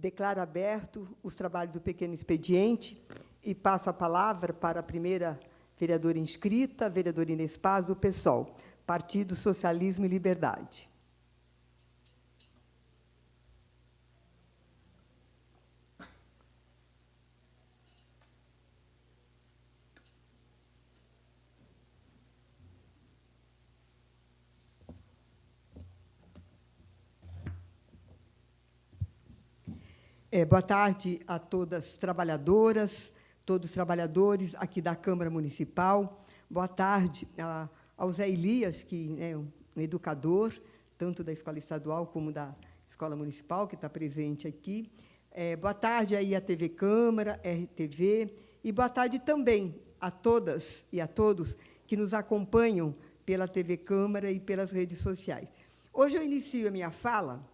Declaro aberto os trabalhos do pequeno expediente e passo a palavra para a primeira vereadora inscrita, a vereadora Inês Paz, do PSOL, Partido Socialismo e Liberdade. Boa tarde a todas as trabalhadoras, todos os trabalhadores aqui da Câmara Municipal. Boa tarde ao Zé Elias, que é um educador, tanto da Escola Estadual como da Escola Municipal, que está presente aqui. Boa tarde aí à TV Câmara, RTV, e boa tarde também a todas e a todos que nos acompanham pela TV Câmara e pelas redes sociais. Hoje eu inicio a minha fala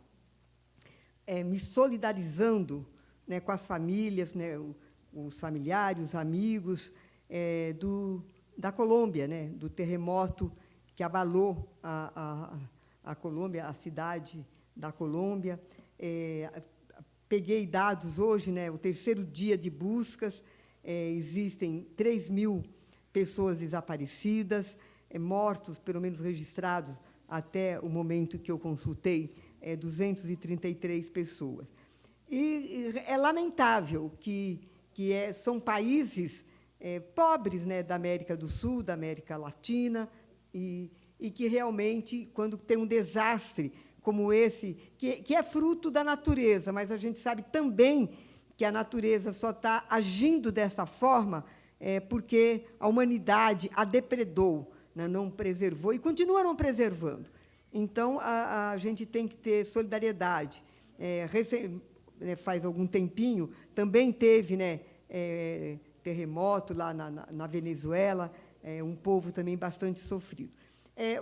me solidarizando, né, com as famílias, né, os familiares, os amigos da Colômbia, né, do terremoto que abalou a Colômbia, a cidade da Colômbia. Peguei dados hoje, né, o terceiro dia de buscas, existem 3.000 pessoas desaparecidas, mortos, pelo menos registrados, até o momento que eu consultei, 233 pessoas. E é lamentável que são países pobres, né, da América do Sul, da América Latina, e que realmente, quando tem um desastre como esse, que é fruto da natureza, mas a gente sabe também que a natureza só está agindo dessa forma porque a humanidade a depredou, né, não preservou e continua não preservando. Então, a gente tem que ter solidariedade. Faz algum tempinho, também teve, né, terremoto lá na Venezuela, um povo também bastante sofrido.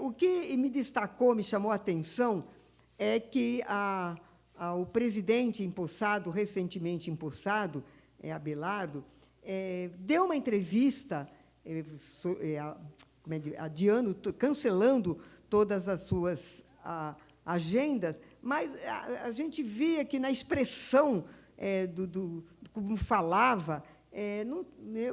O que me destacou, me chamou a atenção, é que o presidente empossado, recentemente empossado, Abelardo, deu uma entrevista adiando, cancelando todas as suas agendas, mas a gente via que, na expressão como falava,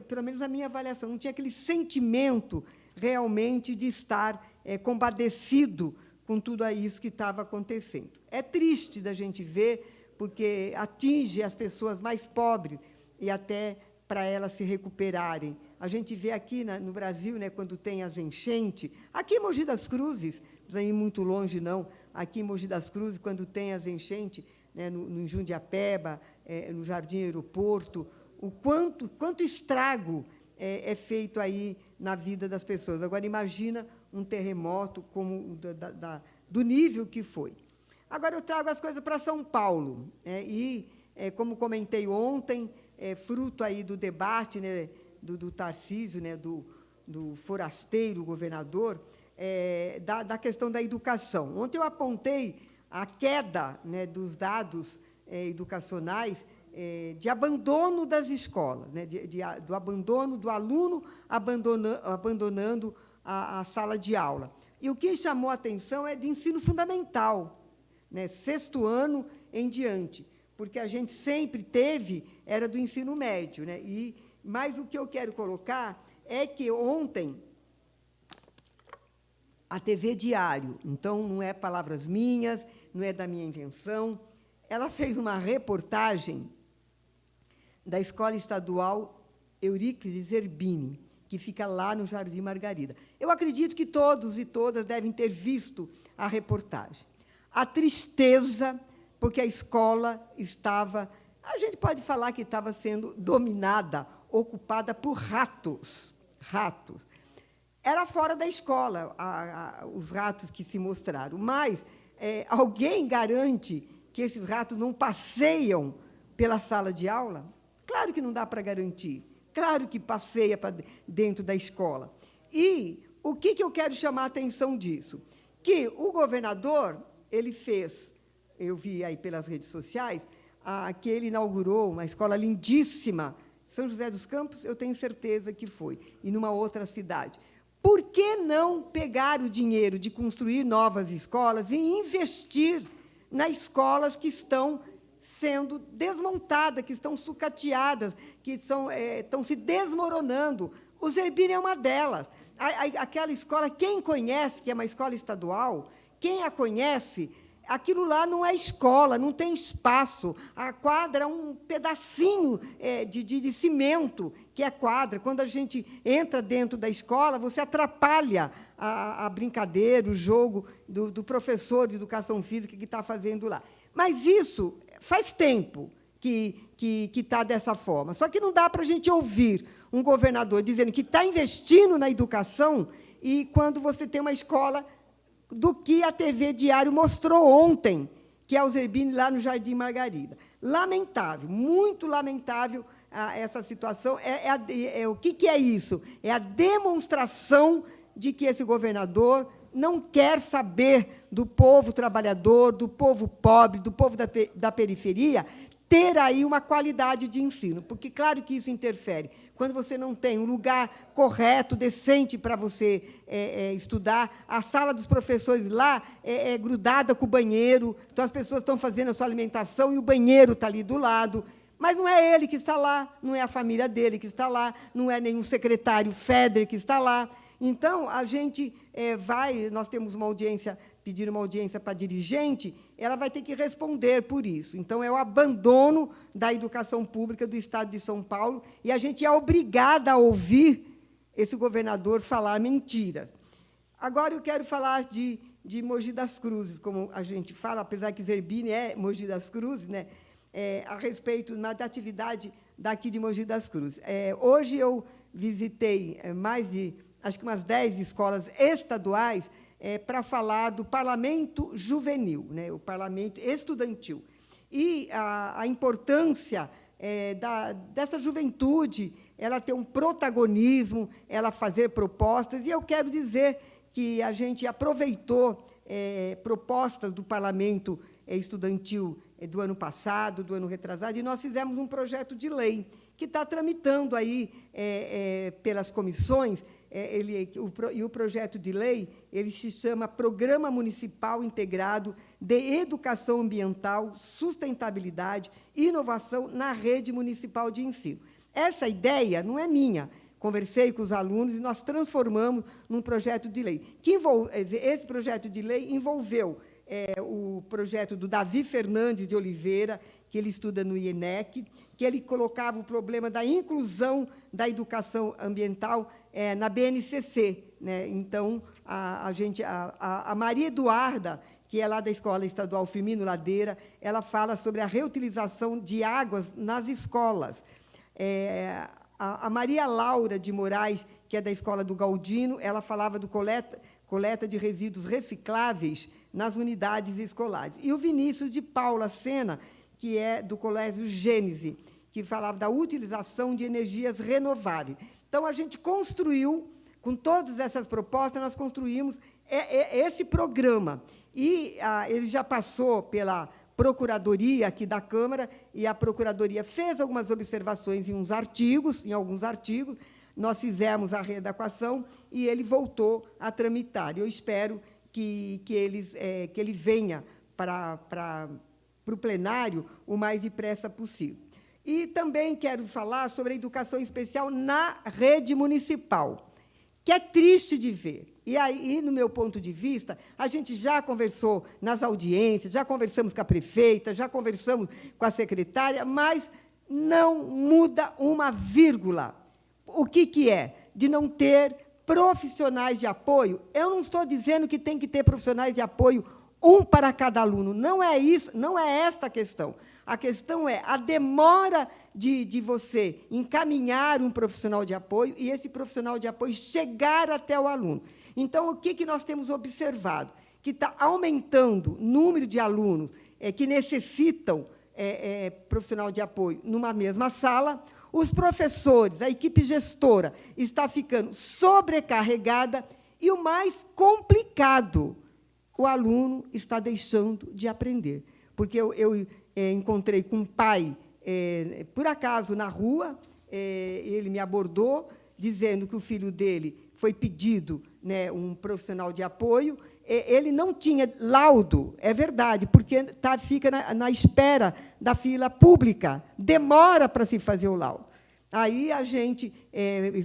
pelo menos a minha avaliação, não tinha aquele sentimento realmente de estar compadecido com tudo isso que estava acontecendo. É triste da gente ver, porque atinge as pessoas mais pobres e até para elas se recuperarem. A gente vê aqui no Brasil, né, quando tem as enchentes, aqui em Mogi das Cruzes, não precisa ir muito longe, não, aqui em Mogi das Cruzes, quando tem as enchentes, né, no Jundiapeba, no Jardim Aeroporto, o quanto estrago é feito aí na vida das pessoas. Agora, imagina um terremoto como do nível que foi. Agora, eu trago as coisas para São Paulo, como comentei ontem, fruto aí do debate, né, do Tarcísio, né, do forasteiro governador, da questão da educação. Ontem eu apontei a queda, né, dos dados educacionais de abandono das escolas, né, do abandono do aluno abandonando a sala de aula. E o que chamou a atenção é de ensino fundamental, né, 6º ano em diante, porque a gente sempre era do ensino médio, né? Mas o que eu quero colocar é que ontem a TV Diário, então não é palavras minhas, não é da minha invenção, ela fez uma reportagem da Escola Estadual Euríclides Zerbini, que fica lá no Jardim Margarida. Eu acredito que todos e todas devem ter visto a reportagem. A tristeza, porque a escola estava, a gente pode falar que estava sendo dominada, ocupada por ratos. Era fora da escola os ratos que se mostraram, mas alguém garante que esses ratos não passeiam pela sala de aula? Claro que não dá para garantir, claro que passeia para dentro da escola. E o que eu quero chamar a atenção disso? Que o governador, ele fez, eu vi aí pelas redes sociais, que ele inaugurou uma escola lindíssima, São José dos Campos, eu tenho certeza que foi, e numa outra cidade. Por que não pegar o dinheiro de construir novas escolas e investir nas escolas que estão sendo desmontadas, que estão sucateadas, que estão se desmoronando. O Zerbini é uma delas. Aquela escola, quem conhece, que é uma escola estadual, quem a conhece, aquilo lá não é escola, não tem espaço. A quadra é um pedacinho de cimento, que é quadra. Quando a gente entra dentro da escola, você atrapalha a brincadeira, o jogo do professor de educação física que está fazendo lá. Mas isso faz tempo que está dessa forma. Só que não dá para a gente ouvir um governador dizendo que está investindo na educação e quando você tem uma escola do que a TV Diário mostrou ontem, que é o Zerbini, lá no Jardim Margarida. Lamentável, muito lamentável essa situação. O que é isso? É a demonstração de que esse governador não quer saber do povo trabalhador, do povo pobre, do povo da periferia, ter aí uma qualidade de ensino, porque, claro que isso interfere. Quando você não tem um lugar correto, decente para você estudar, a sala dos professores lá é grudada com o banheiro, então as pessoas estão fazendo a sua alimentação e o banheiro está ali do lado, mas não é ele que está lá, não é a família dele que está lá, não é nenhum secretário FEDER que está lá. Então, a gente nós temos uma audiência, pedir uma audiência para a dirigente, ela vai ter que responder por isso. Então, é o abandono da educação pública do Estado de São Paulo, e a gente é obrigada a ouvir esse governador falar mentira. Agora, eu quero falar de Mogi das Cruzes, como a gente fala, apesar que Zerbini é Mogi das Cruzes, né? A respeito da atividade daqui de Mogi das Cruzes. Hoje, eu visitei acho que umas 10 escolas estaduais para falar do parlamento juvenil, né, o parlamento estudantil. E a importância dessa juventude, ela ter um protagonismo, ela fazer propostas. E eu quero dizer que a gente aproveitou propostas do parlamento estudantil do ano passado, do ano retrasado, e nós fizemos um projeto de lei que está tramitando aí pelas comissões. E o projeto de lei ele se chama Programa Municipal Integrado de Educação Ambiental, Sustentabilidade e Inovação na Rede Municipal de Ensino. Essa ideia não é minha. Conversei com os alunos e nós transformamos num projeto de lei. Esse projeto de lei envolveu o projeto do Davi Fernandes de Oliveira, que ele estuda no IENEC, que ele colocava o problema da inclusão da educação ambiental na BNCC, né? Então, a Maria Eduarda, que é lá da Escola Estadual Firmino Ladeira, ela fala sobre a reutilização de águas nas escolas. A Maria Laura de Moraes, que é da Escola do Galdino, ela falava do coleta de resíduos recicláveis nas unidades escolares. E o Vinícius de Paula Sena, que é do Colégio Gênese, que falava da utilização de energias renováveis. Então, a gente construiu, com todas essas propostas, nós construímos esse programa. E ele já passou pela Procuradoria aqui da Câmara, e a Procuradoria fez algumas observações em alguns artigos, nós fizemos a readequação e ele voltou a tramitar. Eu espero que ele venha para o plenário o mais depressa possível. E também quero falar sobre a educação especial na rede municipal, que é triste de ver. E aí, no meu ponto de vista, a gente já conversou nas audiências, já conversamos com a prefeita, já conversamos com a secretária, mas não muda uma vírgula. O que é? De não ter profissionais de apoio. Eu não estou dizendo que tem que ter profissionais de apoio um para cada aluno. Não é isso, não é esta a questão. A questão é a demora de você encaminhar um profissional de apoio e esse profissional de apoio chegar até o aluno. Então, o que nós temos observado? Que está aumentando o número de alunos que necessitam profissional de apoio numa mesma sala. Os professores, a equipe gestora, está ficando sobrecarregada e, o mais complicado, o aluno está deixando de aprender. Porque eu encontrei com um pai, por acaso, na rua, ele me abordou, dizendo que o filho dele foi pedido, né, um profissional de apoio, ele não tinha laudo, é verdade, porque fica na espera da fila pública, demora para se fazer o laudo. Aí a gente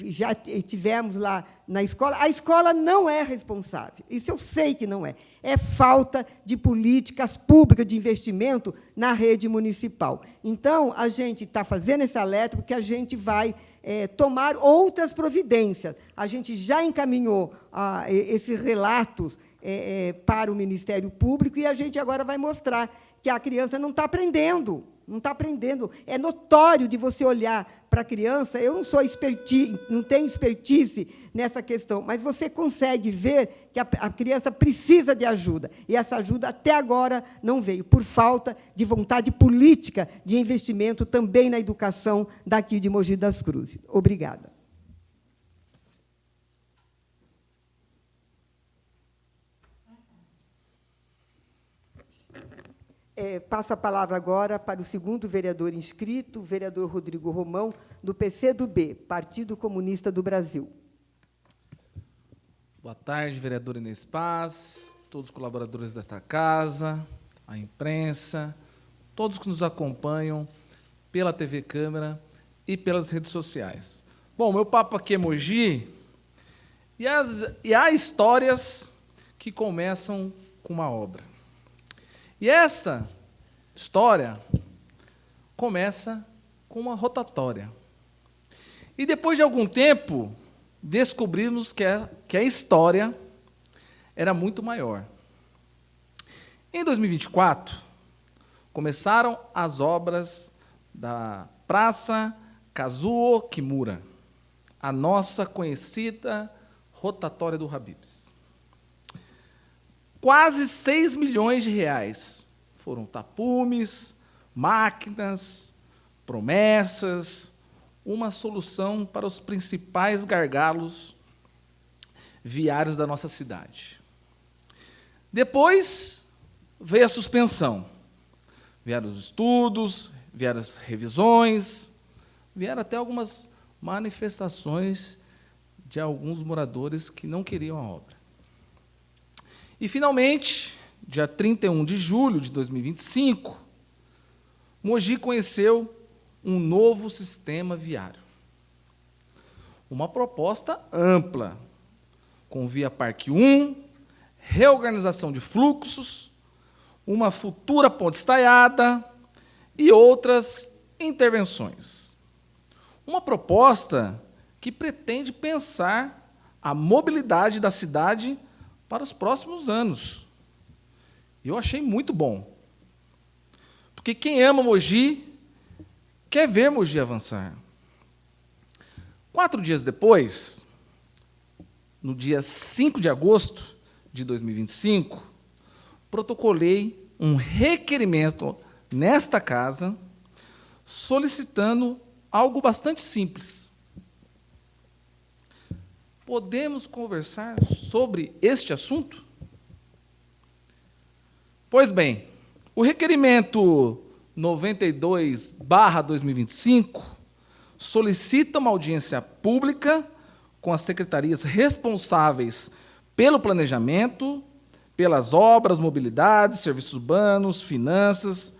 já tivemos lá na escola. A escola não é responsável, isso eu sei que não é. É falta de políticas públicas de investimento na rede municipal. Então, a gente está fazendo esse alerta porque a gente vai tomar outras providências. A gente já encaminhou esses relatos para o Ministério Público e a gente agora vai mostrar que a criança não está aprendendo. Não está aprendendo. É notório de você olhar para a criança. Eu não tenho expertise nessa questão, mas você consegue ver que a criança precisa de ajuda. E essa ajuda, até agora, não veio, por falta de vontade política de investimento também na educação daqui de Mogi das Cruzes. Obrigada. Passo a palavra agora para o segundo vereador inscrito, o vereador Rodrigo Romão, do PCdoB, Partido Comunista do Brasil. Boa tarde, vereadora Inês Paz, todos os colaboradores desta casa, a imprensa, todos que nos acompanham pela TV Câmara e pelas redes sociais. Bom, meu papo aqui é Mogi, e há histórias que começam com uma obra. E essa história começa com uma rotatória. E, depois de algum tempo, descobrimos que a história era muito maior. Em 2024, começaram as obras da Praça Kazuo Kimura, a nossa conhecida rotatória do Habib's. Quase 6 milhões de reais. Foram tapumes, máquinas, promessas, uma solução para os principais gargalos viários da nossa cidade. Depois veio a suspensão. Vieram os estudos, vieram as revisões, vieram até algumas manifestações de alguns moradores que não queriam a obra. E, finalmente, dia 31 de julho de 2025, Mogi conheceu um novo sistema viário. Uma proposta ampla, com Via Parque 1, reorganização de fluxos, uma futura ponte estaiada e outras intervenções. Uma proposta que pretende pensar a mobilidade da cidade para os próximos anos. Eu achei muito bom. Porque quem ama Mogi quer ver Mogi avançar. 4 dias depois, no dia 5 de agosto de 2025, protocolei um requerimento nesta casa solicitando algo bastante simples. Podemos conversar sobre este assunto? Pois bem, o requerimento 92/2025 solicita uma audiência pública com as secretarias responsáveis pelo planejamento, pelas obras, mobilidade, serviços urbanos, finanças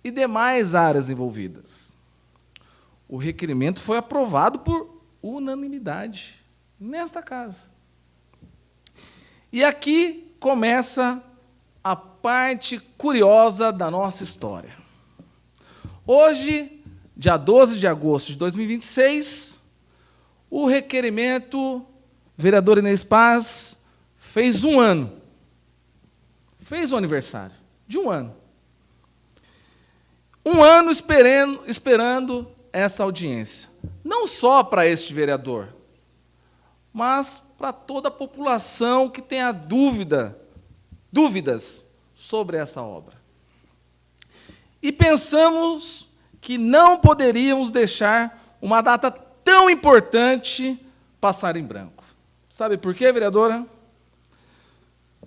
e demais áreas envolvidas. O requerimento foi aprovado por unanimidade nesta casa. E aqui começa a parte curiosa da nossa história. Hoje, dia 12 de agosto de 2026, o requerimento, vereador Inês Paz, fez 1 ano. Fez o aniversário de 1 ano. 1 ano esperando essa audiência. Não só para este vereador, mas para toda a população que tenha dúvidas sobre essa obra. E pensamos que não poderíamos deixar uma data tão importante passar em branco. Sabe por quê, vereadora?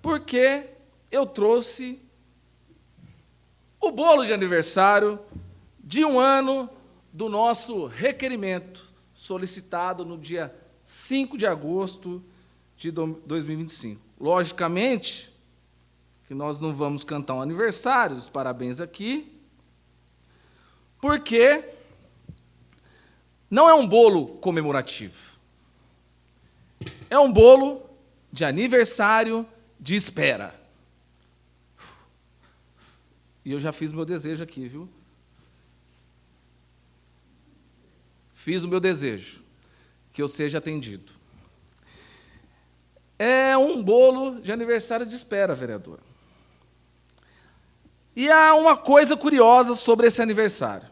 Porque eu trouxe o bolo de aniversário de 1 ano do nosso requerimento, solicitado no dia 5 de agosto de 2025. Logicamente, que nós não vamos cantar um aniversário, os parabéns aqui, porque não é um bolo comemorativo. É um bolo de aniversário de espera. E eu já fiz o meu desejo aqui, viu? Fiz o meu desejo, que eu seja atendido. É um bolo de aniversário de espera, vereador. E há uma coisa curiosa sobre esse aniversário.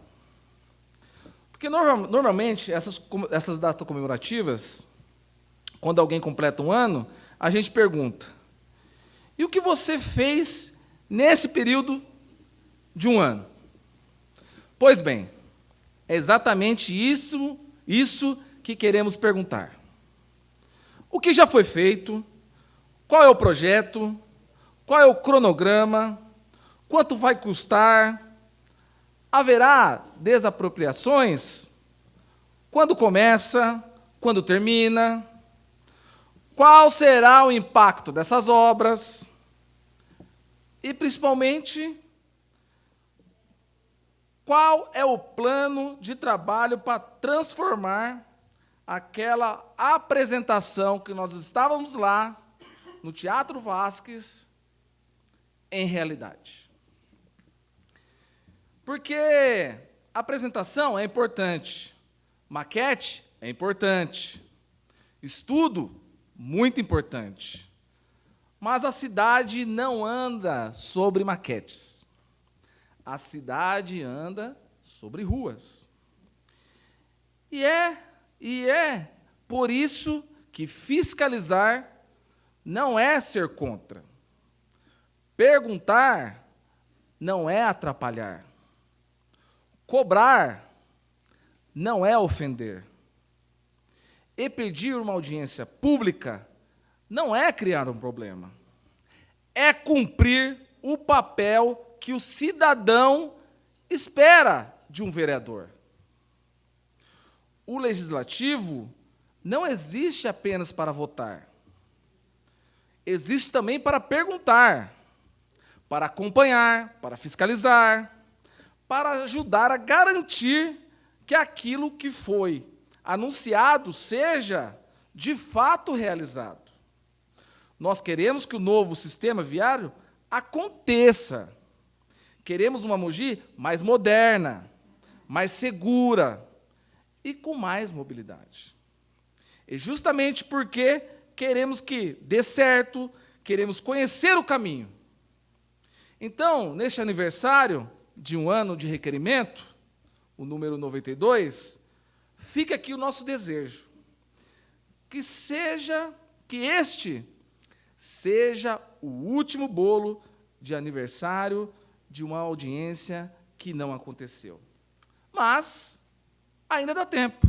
Porque, normalmente, essas datas comemorativas, quando alguém completa um ano, a gente pergunta: e o que você fez nesse período de um ano? Pois bem, é exatamente isso que queremos perguntar. O que já foi feito? Qual é o projeto? Qual é o cronograma? Quanto vai custar? Haverá desapropriações? Quando começa? Quando termina? Qual será o impacto dessas obras? E, principalmente, qual é o plano de trabalho para transformar aquela apresentação que nós estávamos lá, no Teatro Vasques, em realidade? Porque a apresentação é importante, maquete é importante, estudo, muito importante. Mas a cidade não anda sobre maquetes. A cidade anda sobre ruas. E é por isso que fiscalizar não é ser contra. Perguntar não é atrapalhar. Cobrar não é ofender. E pedir uma audiência pública não é criar um problema. É cumprir o papel que o cidadão espera de um vereador. O legislativo não existe apenas para votar. Existe também para perguntar, para acompanhar, para fiscalizar, para ajudar a garantir que aquilo que foi anunciado seja de fato realizado. Nós queremos que o novo sistema viário aconteça. Queremos uma Mogi mais moderna, mais segura e com mais mobilidade. E justamente porque queremos que dê certo, queremos conhecer o caminho. Então, neste aniversário de um ano de requerimento, o número 92, fica aqui o nosso desejo. Que este seja o último bolo de aniversário de uma audiência que não aconteceu. Mas ainda dá tempo,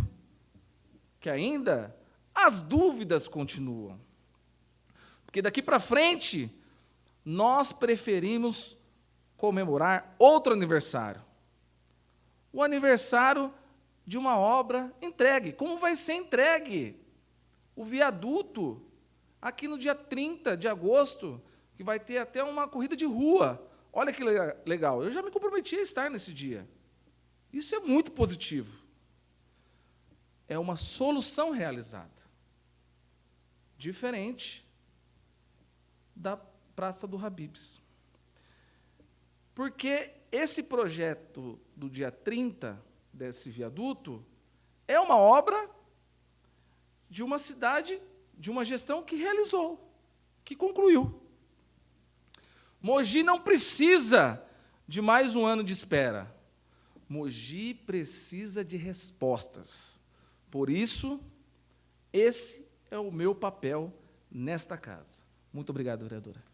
que ainda as dúvidas continuam. Porque daqui para frente, nós preferimos comemorar outro aniversário. O aniversário de uma obra entregue. Como vai ser entregue o viaduto aqui no dia 30 de agosto, que vai ter até uma corrida de rua. Olha que legal. Eu já me comprometi a estar nesse dia. Isso é muito positivo. É uma solução realizada. Diferente da Praça do Habib's. Porque esse projeto do dia 30, desse viaduto, é uma obra de uma cidade, de uma gestão que realizou, que concluiu. Mogi não precisa de mais um ano de espera. Mogi precisa de respostas. Por isso, esse é o meu papel nesta casa. Muito obrigado, vereadora.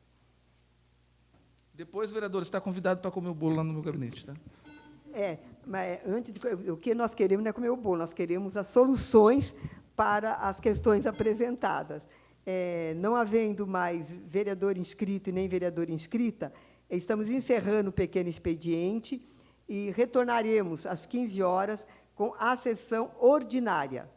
Depois, vereador, está convidado para comer o bolo lá no meu gabinete, tá? Mas o que nós queremos não é comer o bolo, nós queremos as soluções para as questões apresentadas. Não havendo mais vereador inscrito e nem vereadora inscrita, estamos encerrando o pequeno expediente e retornaremos às 15 horas com a sessão ordinária.